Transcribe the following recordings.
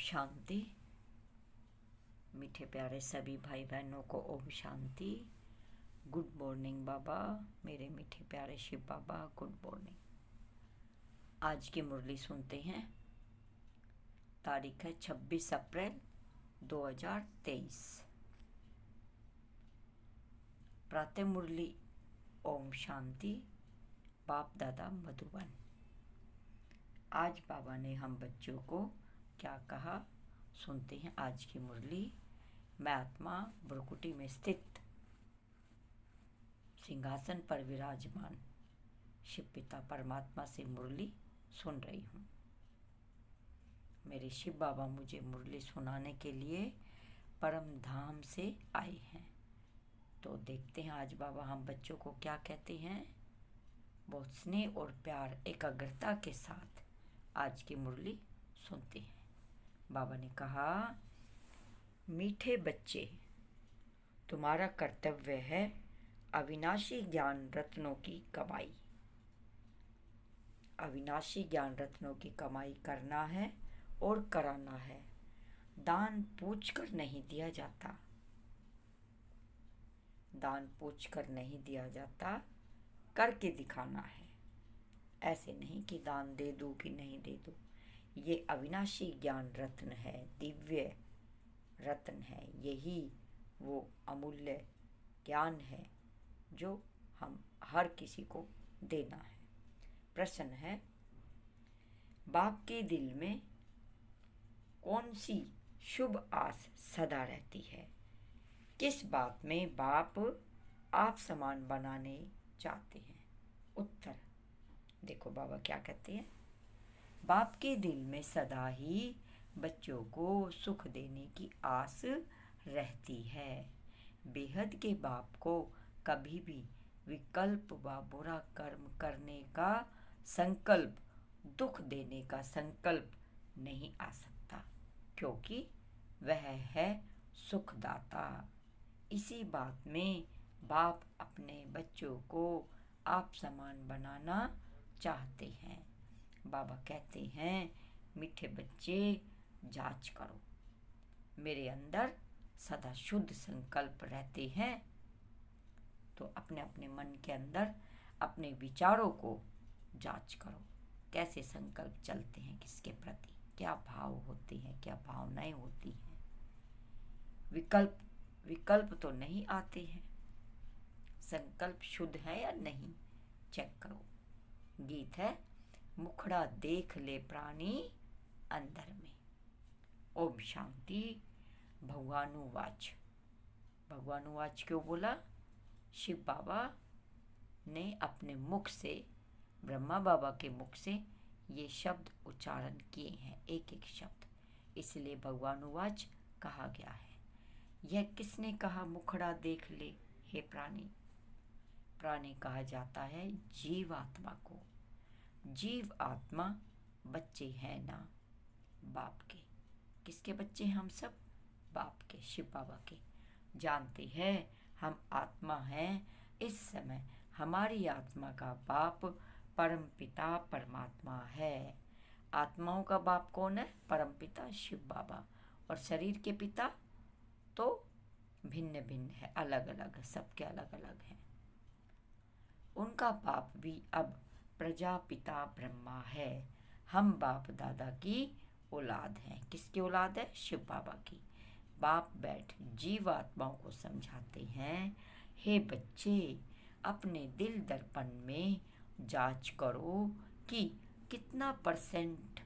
शांति। मीठे प्यारे सभी भाई बहनों को ओम शांति। गुड मॉर्निंग बाबा, मेरे मीठे प्यारे शिव बाबा, गुड मॉर्निंग। आज की मुरली सुनते हैं। तारीख है 26 अप्रैल 2023। प्रातः मुरली ओम शांति, बाप दादा मधुबन। आज बाबा ने हम बच्चों को क्या कहा, सुनते हैं आज की मुरली। मैं आत्मा ब्रकुटी में स्थित सिंहासन पर विराजमान शिव पिता परमात्मा से मुरली सुन रही हूँ। मेरे शिव बाबा मुझे मुरली सुनाने के लिए परम धाम से आए हैं। तो देखते हैं आज बाबा हम बच्चों को क्या कहते हैं। बहुत स्नेह और प्यार एकाग्रता के साथ आज की मुरली सुनते हैं। बाबा ने कहा, मीठे बच्चे, तुम्हारा कर्तव्य है अविनाशी ज्ञान रत्नों की कमाई। अविनाशी ज्ञान रत्नों की कमाई करना है और कराना है। दान पूछ कर नहीं दिया जाता। दान पूछ कर नहीं दिया जाता, करके दिखाना है। ऐसे नहीं कि दान दे दूं कि नहीं दे दूं। ये अविनाशी ज्ञान रत्न है, दिव्य रत्न है। यही वो अमूल्य ज्ञान है जो हम हर किसी को देना है। प्रश्न है, बाप के दिल में कौन सी शुभ आस सदा रहती है? किस बात में बाप आप समान बनाने चाहते हैं? उत्तर देखो बाबा क्या कहते हैं। बाप के दिल में सदा ही बच्चों को सुख देने की आस रहती है। बेहद के बाप को कभी भी विकल्प व बुरा कर्म करने का संकल्प, दुख देने का संकल्प नहीं आ सकता, क्योंकि वह है सुखदाता। इसी बात में बाप अपने बच्चों को आप समान बनाना चाहते हैं। बाबा कहते हैं, मीठे बच्चे, जांच करो। मेरे अंदर सदा शुद्ध संकल्प रहते हैं। तो अपने अपने मन के अंदर अपने विचारों को जांच करो। कैसे संकल्प चलते हैं, किसके प्रति क्या भाव होते हैं, क्या भावनाएं होती हैं। विकल्प तो नहीं आते हैं। संकल्प शुद्ध है या नहीं, चेक करो। गीत है, मुखड़ा देख ले प्राणी अंदर में। ओम शांति। भगवानुवाच। भगवानुवाच क्यों बोला? शिव बाबा ने अपने मुख से, ब्रह्मा बाबा के मुख से ये शब्द उच्चारण किए हैं, एक एक शब्द, इसलिए भगवानुवाच कहा गया है। यह किसने कहा मुखड़ा देख ले हे प्राणी? प्राणी कहा जाता है जीव आत्मा को। जीव आत्मा बच्चे हैं ना बाप के। किसके बच्चे हैं हम सब? बाप के, शिव बाबा के। जानते हैं हम आत्मा हैं। इस समय हमारी आत्मा का बाप परम पिता परमात्मा है। आत्माओं का बाप कौन है? परम पिता शिव बाबा। और शरीर के पिता तो भिन्न भिन्न है, अलग अलग, सबके अलग अलग हैं। उनका बाप भी अब प्रजापिता ब्रह्मा है। हम बाप दादा की औलाद हैं। किसकी औलाद है? शिव बाबा की। बाप बैठ जीवात्माओं को समझाते हैं, हे बच्चे, अपने दिल दर्पण में जांच करो कि कितना %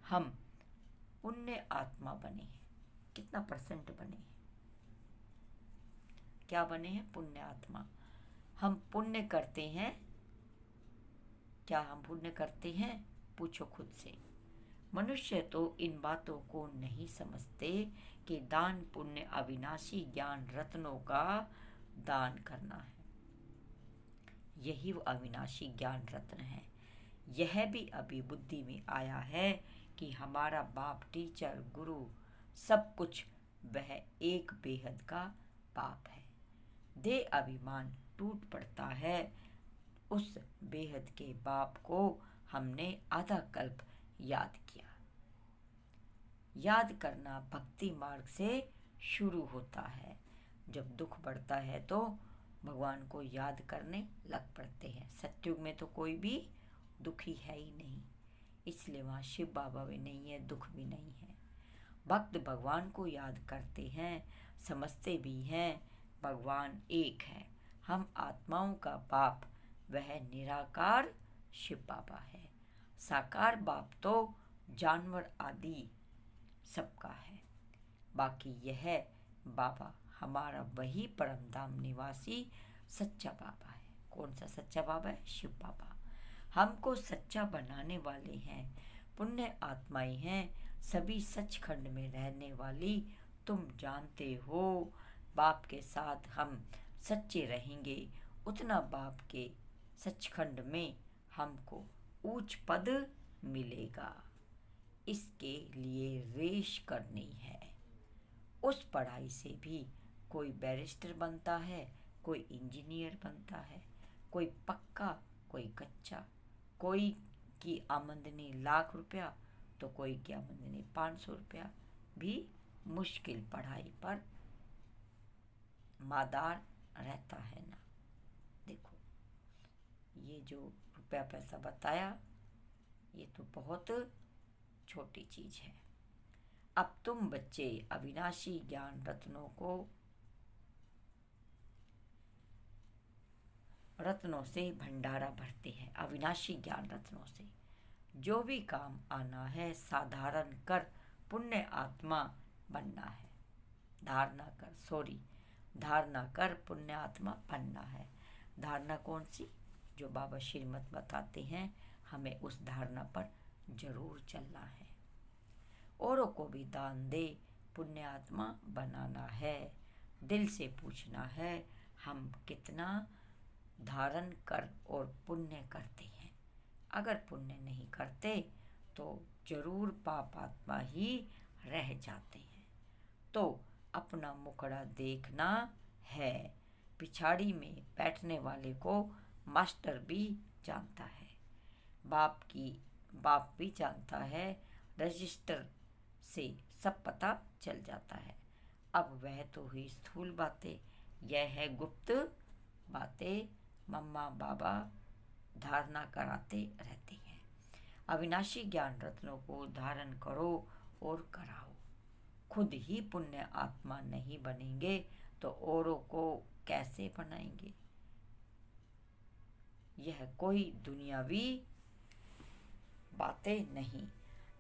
हम पुण्य आत्मा बने हैं। कितना % बने हैं? क्या बने हैं? पुण्य आत्मा। हम पुण्य करते हैं। क्या हम पुण्य करते हैं? पूछो खुद से। मनुष्य तो इन बातों को नहीं समझते कि दान पुण्य अविनाशी ज्ञान रत्नों का दान करना है। यही वो अविनाशी ज्ञान रत्न है। यह भी अभी बुद्धि में आया है कि हमारा बाप, टीचर, गुरु, सब कुछ वह एक बेहद का बाप है। देह अभिमान टूट पड़ता है। उस बेहद के बाप को हमने आधा कल्प याद किया। याद करना भक्ति मार्ग से शुरू होता है। जब दुख बढ़ता है तो भगवान को याद करने लग पड़ते हैं। सतयुग में तो कोई भी दुखी है ही नहीं, इसलिए वहाँ शिव बाबा भी नहीं है, दुख भी नहीं है। भक्त भगवान को याद करते हैं, समझते भी हैं भगवान एक है। हम आत्माओं का बाप वह निराकार शिव बाबा है। साकार बाप तो जानवर आदि सबका है। बाकी यह बाबा हमारा वही परम धाम निवासी सच्चा बाबा है। कौन सा सच्चा बाबा है? शिव बाबा। हमको सच्चा बनाने वाले हैं, पुण्य आत्माएं हैं, सभी सचखंड में रहने वाली। तुम जानते हो बाप के साथ हम सच्चे रहेंगे, उतना बाप के सचखंड में हमको ऊंच पद मिलेगा। इसके लिए रेश करनी है। उस पढ़ाई से भी कोई बैरिस्टर बनता है, कोई इंजीनियर बनता है, कोई पक्का कोई कच्चा। कोई की आमदनी ₹1,00,000 तो कोई की आमदनी ₹500 भी मुश्किल पढ़ाई पर मादार रहता है ना। देखो, ये जो रुपया पैसा बताया ये तो बहुत छोटी चीज है। अब तुम बच्चे अविनाशी ज्ञान रत्नों से भंडारा भरते हैं। अविनाशी ज्ञान रत्नों से जो भी काम आना है साधारण कर पुण्य आत्मा बनना है। धारणा कर पुण्य आत्मा बनना है। धारणा कौन सी? जो बाबा श्रीमत बताते हैं, हमें उस धारणा पर जरूर चलना है। औरों को भी दान दे, पुण्य आत्मा बनाना है। दिल से पूछना है हम कितना धारण कर और पुण्य करते हैं। अगर पुण्य नहीं करते तो जरूर पाप आत्मा ही रह जाते हैं। तो अपना मुखड़ा देखना है। पिछाड़ी में बैठने वाले को मास्टर भी जानता है, बाप भी जानता है। रजिस्टर से सब पता चल जाता है। अब वह तो हुई स्थूल बातें, यह है गुप्त बातें। मम्मा बाबा धारणा कराते रहते हैं। अविनाशी ज्ञान रत्नों को धारण करो और कराओ। खुद ही पुण्य आत्मा नहीं बनेंगे तो औरों को कैसे बनाएंगे? यह कोई दुनियावी बातें नहीं,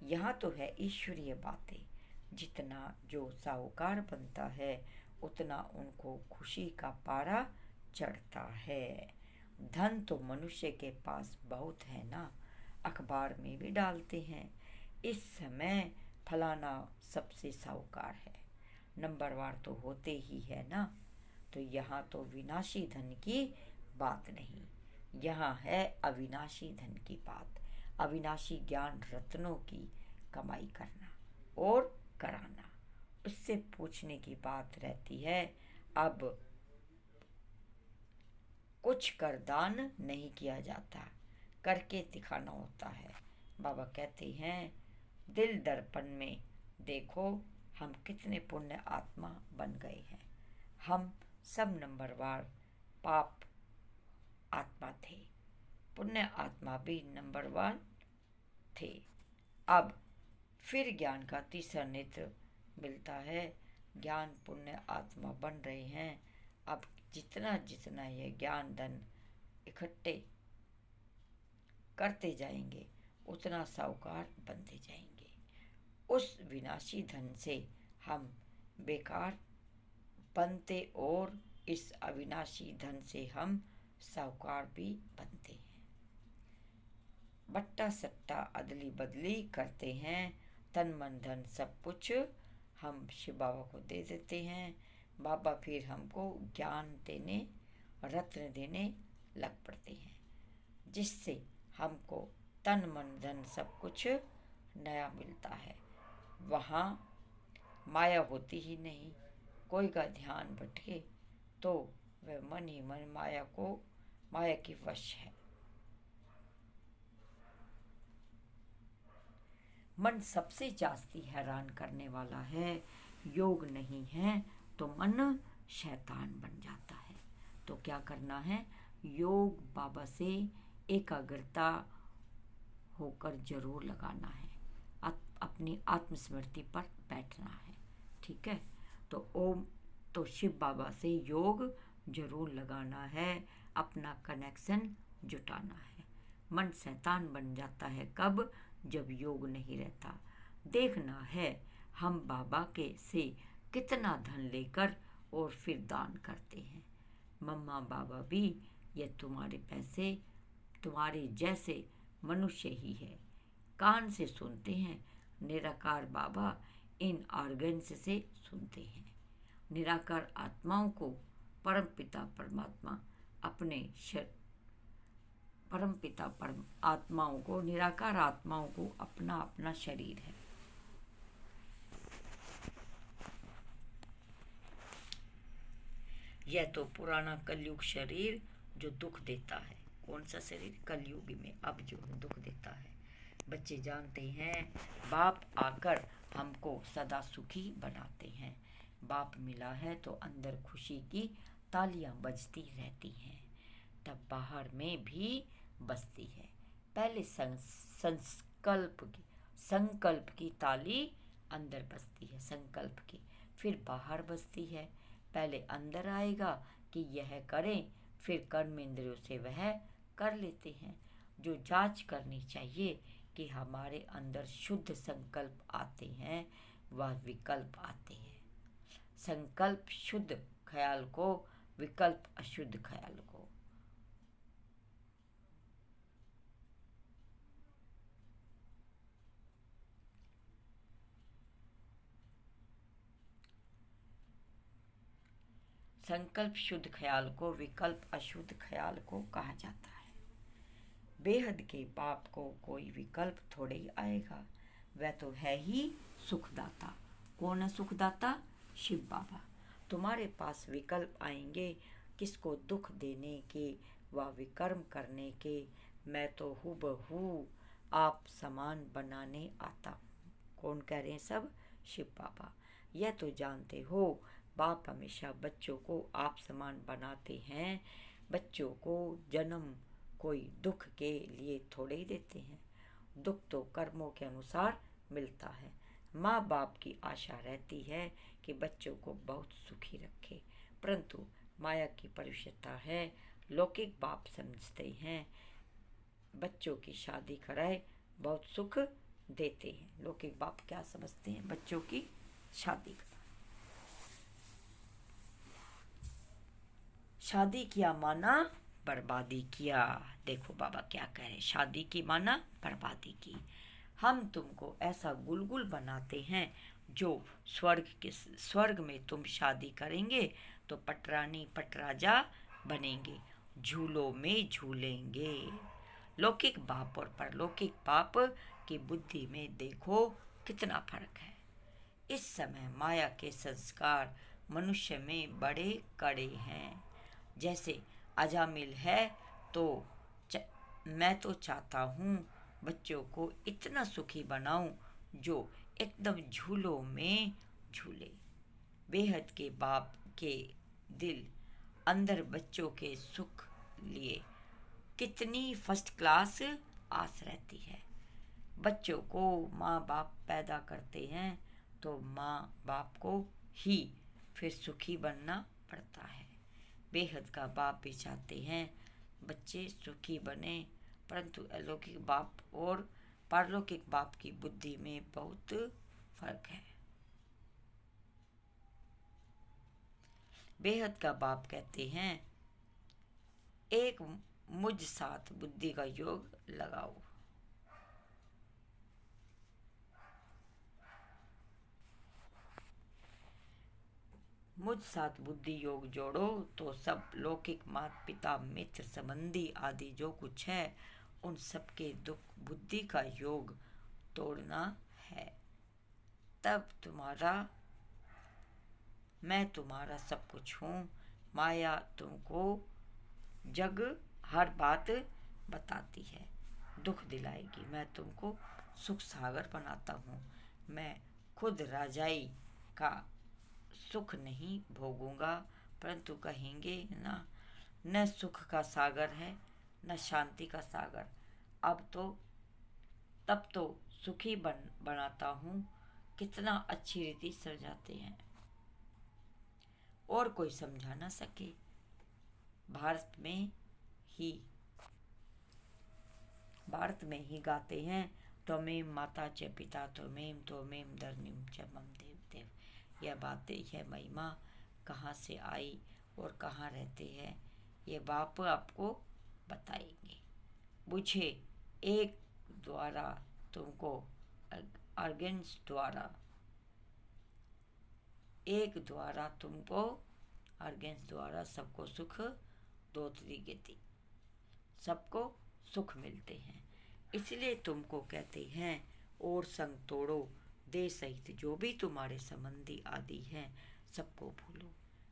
यहाँ तो है ईश्वरीय बातें। जितना जो साहूकार बनता है उतना उनको खुशी का पारा चढ़ता है। धन तो मनुष्य के पास बहुत है ना, अखबार में भी डालते हैं इस समय फलाना सबसे साहूकार है, नंबरवार तो होते ही है ना। तो यहाँ तो विनाशी धन की बात नहीं, यहाँ है अविनाशी धन की बात। अविनाशी ज्ञान रत्नों की कमाई करना और कराना, उससे पूछने की बात रहती है। अब कुछ कर दान नहीं किया जाता, करके दिखाना होता है। बाबा कहते हैं दिल दर्पण में देखो हम कितने पुण्य आत्मा बन गए हैं। हम सब नंबरवार पाप आत्मा थे, पुण्य आत्मा भी नंबरवार थे। अब फिर ज्ञान का तीसरा नेत्र मिलता है, ज्ञान पुण्य आत्मा बन रहे हैं। अब जितना जितना ये ज्ञान धन इकट्ठे करते जाएंगे उतना साहूकार बनते जाएंगे। उस विनाशी धन से हम बेकार बनते और इस अविनाशी धन से हम साहूकार भी बनते हैं। बट्टा सट्टा अदली बदली करते हैं, तन मन धन सब कुछ हम शिव बाबा को दे देते हैं। बाबा फिर हमको ज्ञान देने, रत्न देने लग पड़ते हैं, जिससे हमको तन मन धन सब कुछ नया मिलता है। वहाँ माया होती ही नहीं। कोई का ध्यान भटके तो वह मन ही मन माया की वश है। मन सबसे जास्ती हैरान करने वाला है। योग नहीं है तो मन शैतान बन जाता है। तो क्या करना है? योग बाबा से एकाग्रता होकर जरूर लगाना है। अपनी आत्मस्मृति पर बैठना है। ठीक है? तो ओम तो शिव बाबा से योग जरूर लगाना है। अपना कनेक्शन जुटाना है। मन शैतान बन जाता है कब? जब योग नहीं रहता। देखना है हम बाबा के से कितना धन लेकर और फिर दान करते हैं। मम्मा बाबा भी ये तुम्हारे पैसे तुम्हारे जैसे मनुष्य ही है। कान से सुनते हैं। निराकार बाबा इन ऑर्गन्स से सुनते हैं। निराकार आत्माओं को परमपिता परमात्मा अपने परमपिता परम आत्माओं को निराकार आत्माओं को अपना अपना शरीर है। यह तो पुराना कलयुग शरीर जो दुख देता है। कौन सा शरीर? कलयुग में अब जो दुख देता है। बच्चे जानते हैं बाप आकर हमको सदा सुखी बनाते हैं। बाप मिला है तो अंदर खुशी की तालियां बजती रहती हैं। तब बाहर में भी बजती है। पहले संकल्प की ताली अंदर बजती है, संकल्प की, फिर बाहर बजती है। पहले अंदर आएगा कि यह करें, फिर कर्म इंद्रियों से वह कर लेते हैं। जो जांच करनी चाहिए कि हमारे अंदर शुद्ध संकल्प आते हैं वह विकल्प आते हैं। संकल्प शुद्ध ख्याल को, विकल्प अशुद्ध ख्याल को। संकल्प शुद्ध ख्याल को, विकल्प अशुद्ध ख्याल को कहा जाता है। बेहद के बाप को कोई विकल्प थोड़े ही आएगा। वह तो है ही सुखदाता। कौन है सुखदाता? शिव बाबा। तुम्हारे पास विकल्प आएंगे किसको दुख देने के व विकर्म करने के। मैं तो हूबहू आप समान बनाने आता हूँ। कौन कह रहे हैं? सब शिव बाबा। यह तो जानते हो बाप हमेशा बच्चों को आप समान बनाते हैं। बच्चों को जन्म कोई दुख के लिए थोड़े ही देते हैं। दुख तो कर्मों के अनुसार मिलता है। माँ बाप की आशा रहती है कि बच्चों को बहुत सुखी रखे, परंतु माया की परिशुद्धता है। लौकिक बाप समझते हैं बच्चों की शादी कराए बहुत सुख देते हैं। लौकिक बाप क्या समझते हैं? बच्चों की शादी कराए। शादी किया माना बर्बादी किया। देखो बाबा क्या कह रहे हैं, शादी की माना बर्बादी की। हम तुमको ऐसा गुलगुल बनाते हैं जो स्वर्ग में तुम शादी करेंगे तो पटरानी पटराजा बनेंगे, झूलों में झूलेंगे। लौकिक बाप और परलौकिक बाप की बुद्धि में देखो कितना फर्क है। इस समय माया के संस्कार मनुष्य में बड़े कड़े हैं। जैसे अजामिल है तो मैं तो चाहता हूँ बच्चों को इतना सुखी बनाऊं जो एकदम झूलों में झूले। बेहद के बाप के दिल अंदर बच्चों के सुख लिए कितनी फर्स्ट क्लास आस रहती है। बच्चों को माँ बाप पैदा करते हैं तो माँ बाप को ही फिर सुखी बनना पड़ता है। बेहद का बाप भी चाहते हैं बच्चे सुखी बने, परंतु अलौकिक बाप और पारलौकिक बाप की बुद्धि में बहुत फर्क है। बेहद का बाप कहते हैं एक मुझ साथ बुद्धि का योग लगाओ। मुझ साथ बुद्धि योग जोड़ो तो सब लौकिक माता पिता मित्र संबंधी आदि जो कुछ है उन सबके दुख बुद्धि का योग तोड़ना है। तब मैं तुम्हारा सब कुछ हूँ। माया तुमको जग हर बात बताती है, दुख दिलाएगी। मैं तुमको सुख सागर बनाता हूँ। मैं खुद राजाई का सुख नहीं भोगूंगा, परंतु कहेंगे ना, न सुख का सागर है न शांति का सागर। अब तो तब तो सुखी बनाता हूँ, कितना अच्छी रीति सजाते हैं और कोई समझा ना सके। भारत में ही गाते हैं, त्वमेव माता च पिता त्वमेव त्वमेव धरणीं च मम देव देव। यह बातें, यह महिमा कहाँ से आई और कहाँ रहते हैं, ये बाप आपको बताएंगे। मुझे एक द्वारा तुमको अर्गेंस द्वारा, एक द्वारा तुमको अर्गेंस द्वारा सबको सुख दोत्री गति, सबको सुख मिलते हैं। इसलिए तुमको कहते हैं और संग तोड़ो, दे सहित जो भी तुम्हारे संबंधी आदि हैं सबको भूलो,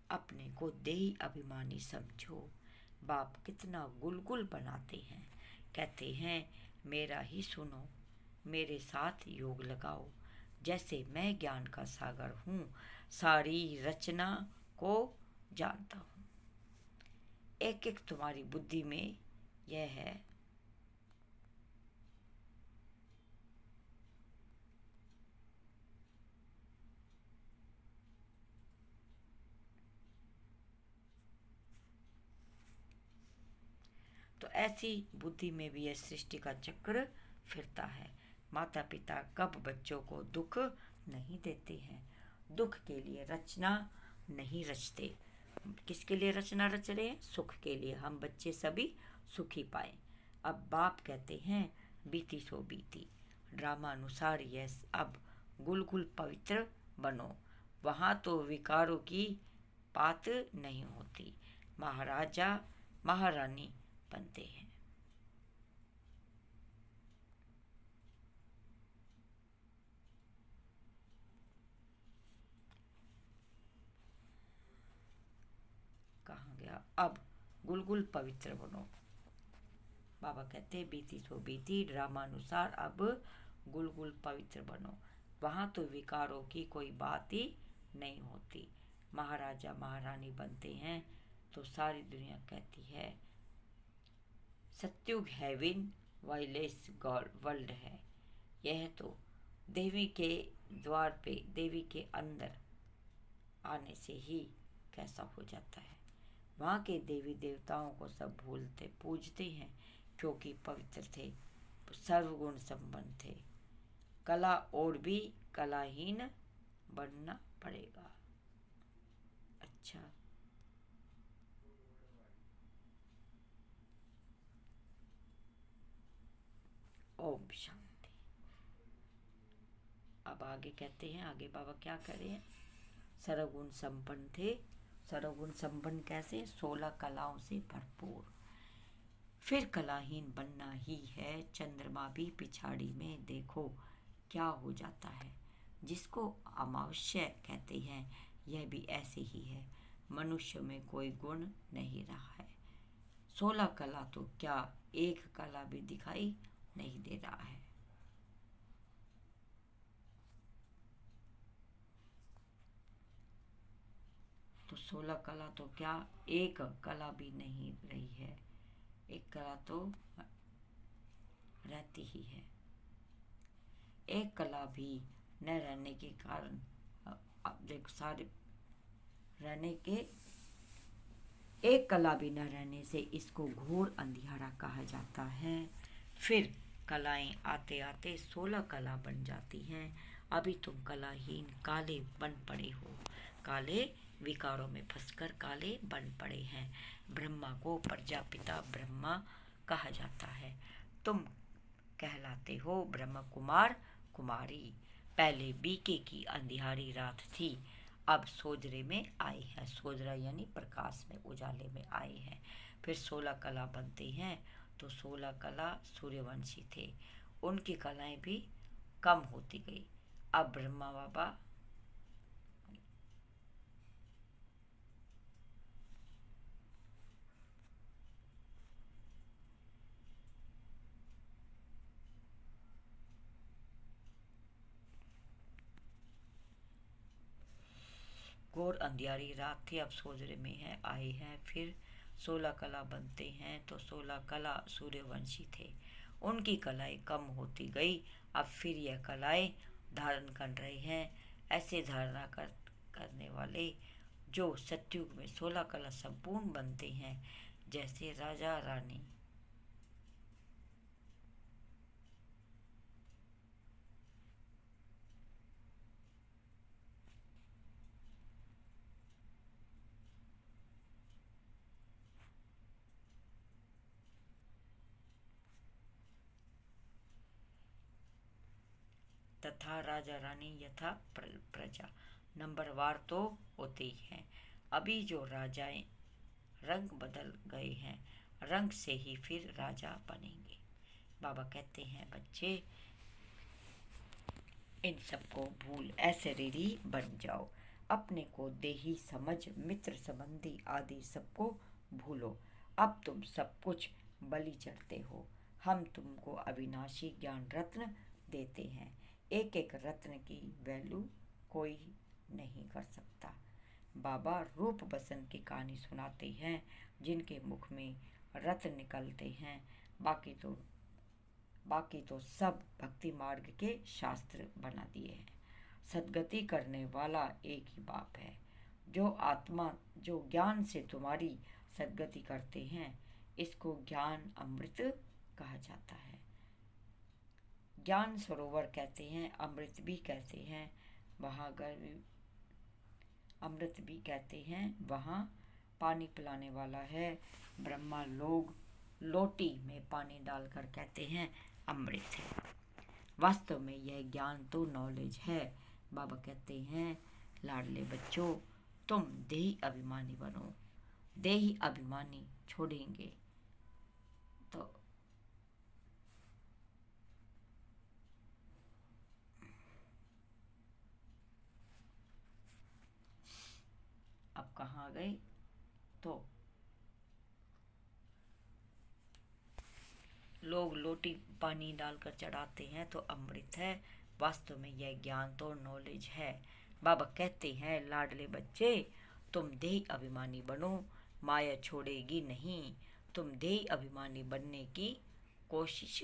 अपने को देही अभिमानी समझो। बाप कितना गुलगुल बनाते हैं, कहते हैं मेरा ही सुनो, मेरे साथ योग लगाओ। जैसे मैं ज्ञान का सागर हूँ, सारी रचना को जानता हूँ। एक एक तुम्हारी बुद्धि में यह है। तो ऐसी बुद्धि में भी यह सृष्टि का चक्र फिरता है। माता पिता कब बच्चों को दुख नहीं देते हैं, दुख के लिए रचना नहीं रचते। किसके लिए रचना रच रहे हैं? सुख के लिए, हम बच्चे सभी सुखी पाए। अब बाप कहते हैं बीती सो बीती, ड्रामा अनुसार यह अब गुलगुल पवित्र बनो, वहाँ तो विकारों की बात नहीं होती, महाराजा महारानी बनते हैं। कहाँ गया? अब गुलगुल पवित्र बनो, बाबा कहते हैं बीती सो बीती, ड्रामानुसार अब गुलगुल पवित्र बनो, वहाँ तो विकारों की कोई बात ही नहीं होती, महाराजा महारानी बनते हैं। तो सारी दुनिया कहती है सत्युग हेवन वाइलेस वर्ल्ड है। यह तो देवी के द्वार पे, देवी के अंदर आने से ही कैसा हो जाता है। वहाँ के देवी देवताओं को सब भूलते पूजते हैं, क्योंकि पवित्र थे, सर्वगुण संपन्न थे। कला और भी कलाहीन बनना पड़ेगा। अच्छा, ओम शांति। अब आगे कहते हैं, आगे बाबा क्या करें? सर्वगुण संपन्न थे। सर्वगुण संपन्न कैसे? 16 कलाओं से भरपूर। फिर कलाहीन बनना ही है। चंद्रमा भी पिछाड़ी में देखो क्या हो जाता है। जिसको अमावस्या कहते हैं, यह भी ऐसे ही है। मनुष्य में कोई गुण नहीं रहा है। 16 कला तो क्या, एक कला भी दिखाई नहीं दे रहा है। तो 16 कला तो क्या, एक कला भी नहीं रही है। एक कला तो रहती ही है। एक कला भी न रहने के कारण, अब देखो सारे रहने के, एक कला भी न रहने से इसको घोर अंधियारा कहा जाता है। फिर कलाएं आते आते 16 कला बन जाती हैं। अभी तुम कलाहीन काले बन पड़े हो, काले विकारों में फंसकर काले बन पड़े हैं। ब्रह्मा को प्रजापिता ब्रह्मा कहा जाता है। तुम कहलाते हो ब्रह्म कुमार कुमारी। पहले बीके की अंधियारी रात थी, अब सोजरे में आए हैं। सोजरा यानी प्रकाश में, उजाले में आए हैं। फिर 16 कला बनते हैं। तो 16 कला सूर्यवंशी थे, उनकी कलाएं भी कम होती गई। अब ब्रह्मा बाबा घोर अंधियारी रात थी, अब सोजरे में है आए हैं फिर। 16 कला बनते हैं तो 16 कला सूर्यवंशी थे, उनकी कलाएं कम होती गई, अब फिर यह कलाएं धारण कर रहे हैं। ऐसे धारणा करने वाले जो सतयुग में 16 कला संपूर्ण बनते हैं, जैसे राजा रानी, तथा राजा रानी यथा प्रजा। नंबरवार तो होते ही हैं। अभी जो राजाएं रंग बदल गए हैं, रंग से ही फिर राजा बनेंगे। बाबा कहते हैं बच्चे, इन सबको भूल ऐसे रीरी बन जाओ। अपने को देही समझ मित्र संबंधी आदि सबको भूलो। अब तुम सब कुछ बलि चढ़ते हो। हम तुमको अविनाशी ज्ञान रत्न देते हैं। एक एक रत्न की वैल्यू कोई नहीं कर सकता। बाबा रूप बसंत की कहानी सुनाते हैं, जिनके मुख में रत्न निकलते हैं। बाकी तो सब भक्ति मार्ग के शास्त्र बना दिए हैं। सद्गति करने वाला एक ही बाप है। जो ज्ञान से तुम्हारी सद्गति करते हैं, इसको ज्ञान अमृत कहा जाता है। ज्ञान सरोवर कहते हैं, अमृत भी कहते हैं। वहाँ पानी पिलाने वाला है। ब्रह्मा लोग लोटी में पानी डालकर कहते हैं अमृत है। वास्तव में यह ज्ञान तो नॉलेज है। बाबा कहते हैं, लाडले बच्चों, तुम देही अभिमानी बनो। देही अभिमानी छोड़ेंगे तो अब कहाँ गए? तो लोग लोटी पानी डालकर चढ़ाते हैं तो अमृत है। वास्तव में यह ज्ञान तो नॉलेज है। बाबा कहते हैं, लाडले बच्चे, तुम देही अभिमानी बनो, माया छोड़ेगी नहीं। तुम देही अभिमानी बनने की कोशिश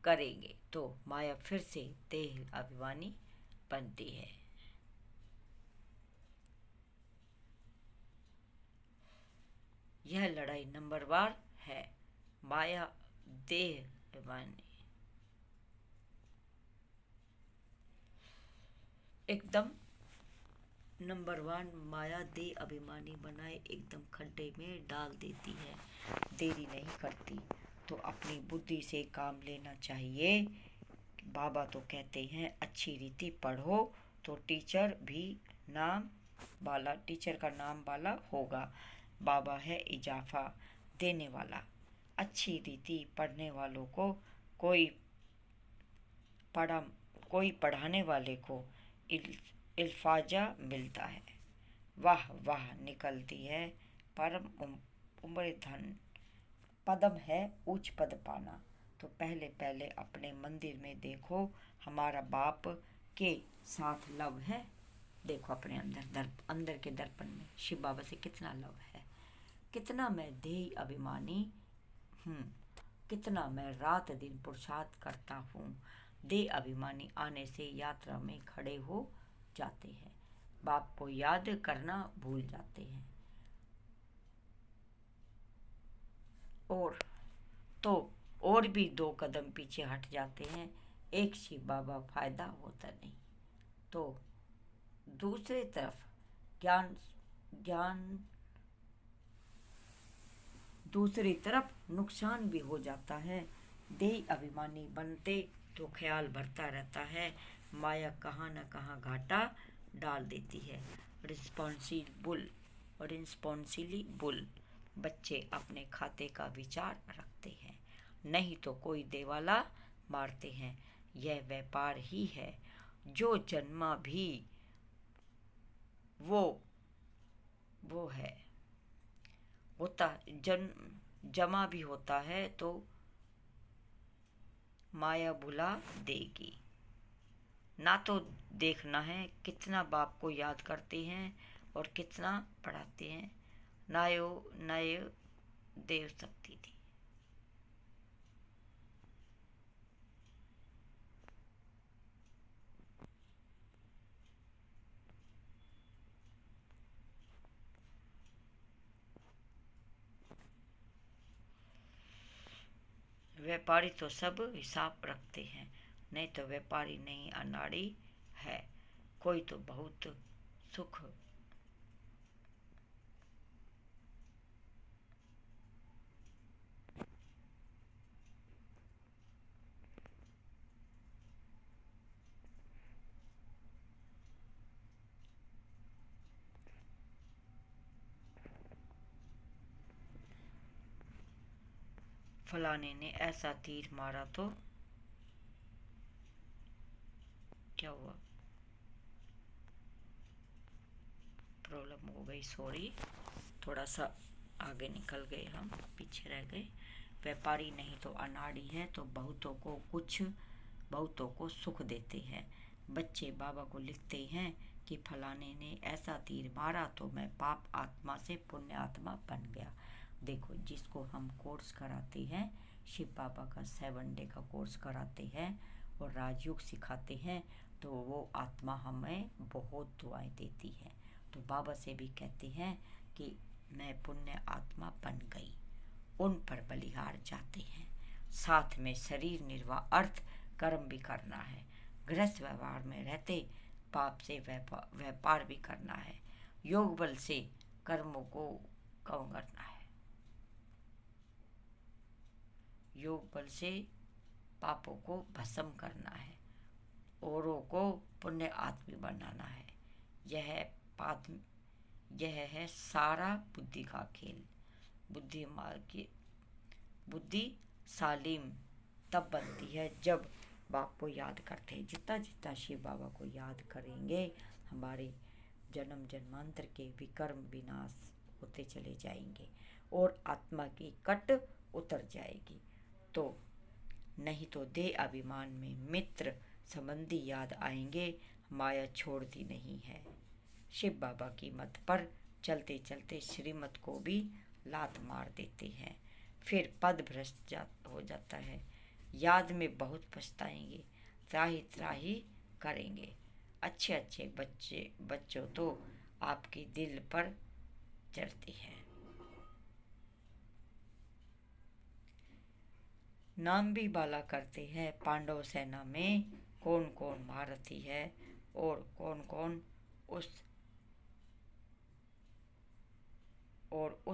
करेंगे तो माया फिर से देह अभिमानी बनती है। यह लड़ाई नंबरवार है। माया देह अभिमानी एकदम नंबर 1 माया दे अभिमानी बनाए एकदम खड्डे में डाल देती है। देरी नहीं करती तो अपनी बुद्धि से काम लेना चाहिए। बाबा तो कहते हैं, अच्छी रीति पढ़ो तो टीचर का नाम वाला होगा। बाबा है इजाफा देने वाला। अच्छी रीति पढ़ने वालों को कोई पढ़ाने वाले को इल्फाजा मिलता है। वाह वाह निकलती है परम उम्र धन। पदम है उच्च पद पाना। तो पहले अपने मंदिर में देखो, हमारा बाप के साथ लव है। देखो अपने अंदर के दर्पण में शिव बाबा से कितना लव है। कितना मैं देही अभिमानी हूँ, कितना मैं रात दिन पुरुषार्थ करता हूँ। देह अभिमानी आने से यात्रा में खड़े हो जाते हैं, बाप को याद करना भूल जाते हैं और भी 2 कदम पीछे हट जाते हैं। एक शिव बाबा फायदा होता नहीं तो दूसरी तरफ दूसरी तरफ नुकसान भी हो जाता है। देह अभिमानी बनते तो ख्याल बढ़ता रहता है। माया कहाँ न कहाँ घाटा डाल देती है। रिस्पॉन्सिबल बच्चे अपने खाते का विचार रखते हैं, नहीं तो कोई देवाला मारते हैं। यह व्यापार ही है। जो जन्मा भी वो है होता जमा भी होता है तो माया भुला देगी। ना तो देखना है कितना बाप को याद करते हैं और कितना पढ़ाते हैं। नायो नय देव शक्ति थी। व्यापारी तो सब हिसाब रखते हैं, नहीं तो व्यापारी नहीं अनाड़ी है। कोई तो बहुत सुख फलाने ने ऐसा तीर मारा तो क्या हुआ। प्रॉब्लम हो गई, सॉरी, थोड़ा सा आगे निकल गए, हम पीछे रह गए। व्यापारी नहीं तो अनाड़ी है, तो बहुतों को सुख देते हैं। बच्चे बाबा को लिखते हैं कि फलाने ने ऐसा तीर मारा तो मैं पाप आत्मा से पुण्य आत्मा बन गया। देखो, जिसको हम कोर्स कराते हैं, शिव बाबा का 7 डे का कोर्स कराते हैं और राजयोग सिखाते हैं, तो वो आत्मा हमें बहुत दुआएं देती है। तो बाबा से भी कहते हैं कि मैं पुण्य आत्मा बन गई। उन पर बलिहार जाते हैं। साथ में शरीर निर्वाह अर्थ कर्म भी करना है। गृहस्थ व्यवहार में रहते पाप से व्यापार भी करना है। योग बल से कर्मों को कम करना है। योग बल से पापों को भस्म करना है। औरों को पुण्य आत्मी बनाना है। यह है सारा बुद्धि का खेल। बुद्धि सालिम तब बनती है जब बाप को याद करते हैं। जितना जितना शिव बाबा को याद करेंगे, हमारे जन्म जन्मांतर के विकर्म विनाश होते चले जाएंगे और आत्मा की कट उतर जाएगी। तो नहीं तो देह अभिमान में मित्र संबंधी याद आएंगे, माया छोड़ती नहीं है। शिव बाबा की मत पर चलते चलते श्रीमत को भी लात मार देते हैं। फिर पद भ्रष्ट हो जाता है। याद में बहुत पछताएंगे, त्राही त्राही करेंगे। अच्छे अच्छे बच्चों तो आपके दिल पर चढ़ते हैं। नाम भी बाला करते हैं। पांडव सेना में कौन कौन महारथी है और कौन कौन उस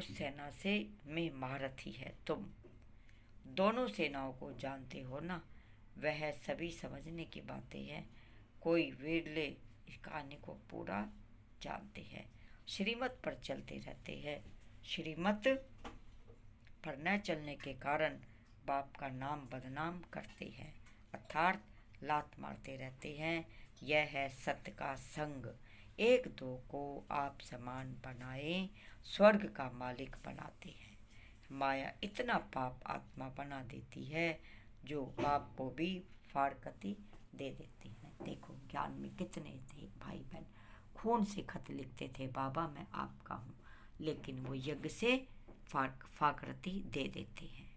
सेना से में महारथी है। तुम दोनों सेनाओं को जानते हो ना। वह सभी समझने की बातें हैं। कोई विरले इस कहानी को पूरा जानते हैं। श्रीमत पर चलते रहते हैं। श्रीमत पर न चलने के कारण बाप का नाम बदनाम करते हैं, अर्थात लात मारते रहते हैं। यह है सत्य का संग। एक दो को आप समान बनाए, स्वर्ग का मालिक बनाते हैं। माया इतना पाप आत्मा बना देती है जो बाप को भी फारकती दे देती है। देखो, ज्ञान में कितने थे भाई बहन, खून से खत लिखते थे, बाबा मैं आपका हूँ, लेकिन वो यज्ञ से फाकरती दे देते हैं।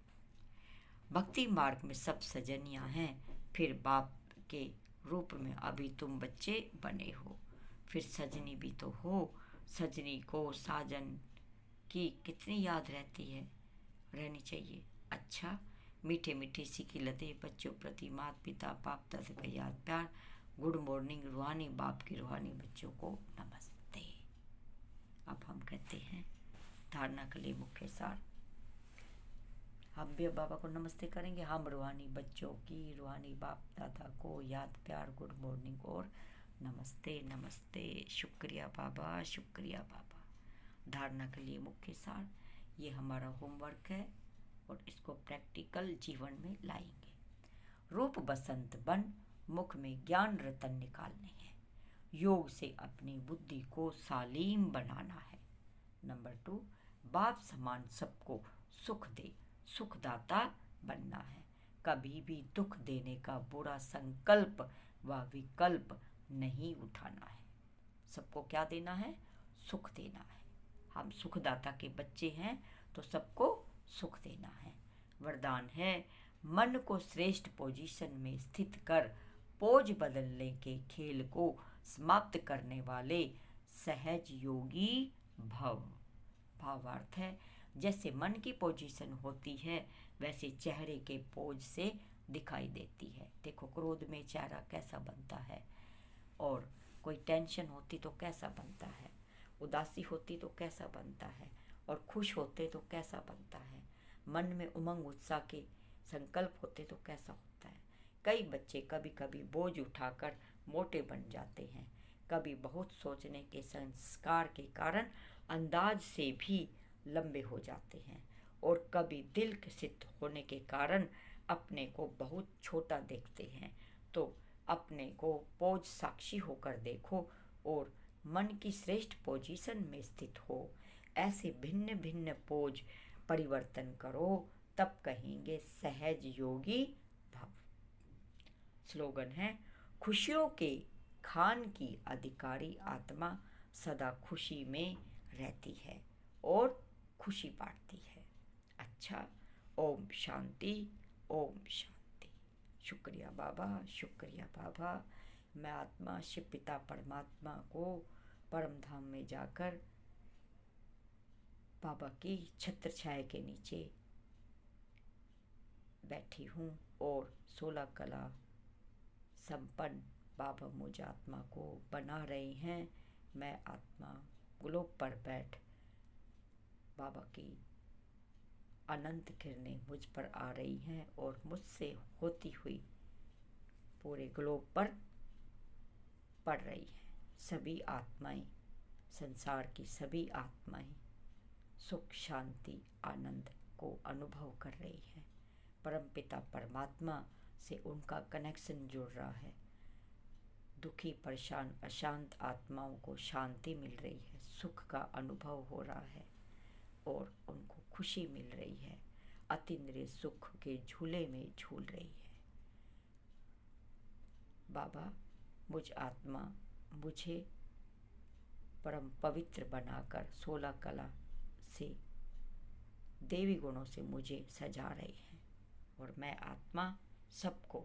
भक्ति मार्ग में सब सजनियाँ हैं, फिर बाप के रूप में अभी तुम बच्चे बने हो। फिर सजनी भी तो हो। सजनी को साजन की कितनी याद रहनी चाहिए। अच्छा, मीठे मीठे सी की लते बच्चों प्रति माता पिता बाप दादा का याद प्यार। गुड मॉर्निंग रूहानी बाप की रूहानी बच्चों को नमस्ते। अब हम कहते हैं धारणा के लिए मुख्य सार। हम भी बाबा को नमस्ते करेंगे। हम रूहानी बच्चों की रूहानी बाप दादा को याद प्यार, गुड मॉर्निंग और नमस्ते नमस्ते। शुक्रिया बाबा, शुक्रिया बाबा। धारणा के लिए मुख्य सार, ये हमारा होमवर्क है और इसको प्रैक्टिकल जीवन में लाएंगे। रूप बसंत बन मुख में ज्ञान रतन निकालने हैं। योग से अपनी बुद्धि को सालीम बनाना है। नंबर 2, बाप समान सबको सुख दे, सुखदाता बनना है। कभी भी दुख देने का बुरा संकल्प व विकल्प नहीं उठाना है। सबको क्या देना है? सुख देना है। हम सुखदाता के बच्चे हैं तो सबको सुख देना है। वरदान है, मन को श्रेष्ठ पोजीशन में स्थित कर पोज बदलने के खेल को समाप्त करने वाले सहज योगी भव। भावार्थ है, जैसे मन की पोजीशन होती है वैसे चेहरे के पोज से दिखाई देती है। देखो, क्रोध में चेहरा कैसा बनता है, और कोई टेंशन होती तो कैसा बनता है, उदासी होती तो कैसा बनता है, और खुश होते तो कैसा बनता है, मन में उमंग उत्साह के संकल्प होते तो कैसा होता है। कई बच्चे कभी कभी बोझ उठाकर मोटे बन जाते हैं, कभी बहुत सोचने के संस्कार के कारण अंदाज से भी लंबे हो जाते हैं, और कभी दिल के सिद्ध होने के कारण अपने को बहुत छोटा देखते हैं। तो अपने को पोज साक्षी होकर देखो और मन की श्रेष्ठ पोजीशन में स्थित हो। ऐसे भिन्न भिन्न पोज परिवर्तन करो, तब कहेंगे सहज योगी भव। स्लोगन है, खुशियों के खान की अधिकारी आत्मा सदा खुशी में रहती है और खुशी बांटती है। अच्छा, ओम शांति, ओम शांति। शुक्रिया बाबा, शुक्रिया बाबा। मैं आत्मा शिव पिता परमात्मा को परम धाम में जाकर बाबा की छत्र छाया के नीचे बैठी हूँ, और 16 कला संपन्न बाबा मुझ आत्मा को बना रहे हैं। मैं आत्मा ग्लोब पर बैठ बाबा की अनंत किरणें मुझ पर आ रही हैं और मुझसे होती हुई पूरे ग्लोब पर पड़ रही हैं। सभी आत्माएं, संसार की सभी आत्माएं सुख शांति आनंद को अनुभव कर रही हैं। परमपिता परमात्मा से उनका कनेक्शन जुड़ रहा है। दुखी परेशान अशांत आत्माओं को शांति मिल रही है, सुख का अनुभव हो रहा है और उनको खुशी मिल रही है। अतीन्द्रिय सुख के झूले में झूल रही है। बाबा मुझ आत्मा मुझे परम पवित्र बनाकर 16 कला से देवी गुणों से मुझे सजा रही हैं, और मैं आत्मा सबको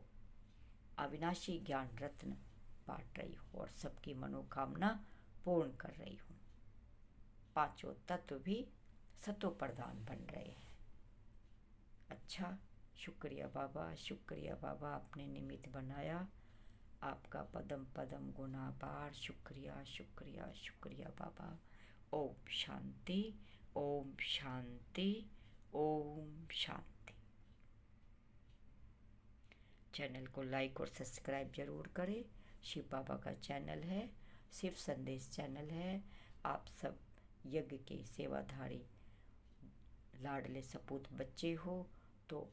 अविनाशी ज्ञान रत्न बांट रही हूँ और सबकी मनोकामना पूर्ण कर रही हूँ। पांचों तत्व भी सतो प्रधान बन रहे हैं। अच्छा, शुक्रिया बाबा, शुक्रिया बाबा, आपने निमित्त बनाया। आपका पदम पदम गुनापार। शुक्रिया शुक्रिया शुक्रिया बाबा। ओम शांति, ओम शांति, ओम शांति। चैनल को लाइक और सब्सक्राइब जरूर करें। शिव बाबा का चैनल है, शिव संदेश चैनल है। आप सब यज्ञ के सेवाधारी लाडले सपूत बच्चे हो तो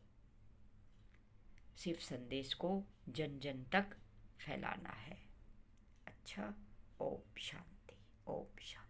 शिव संदेश को जन जन तक फैलाना है। अच्छा, ओम शांति, ओम शांति।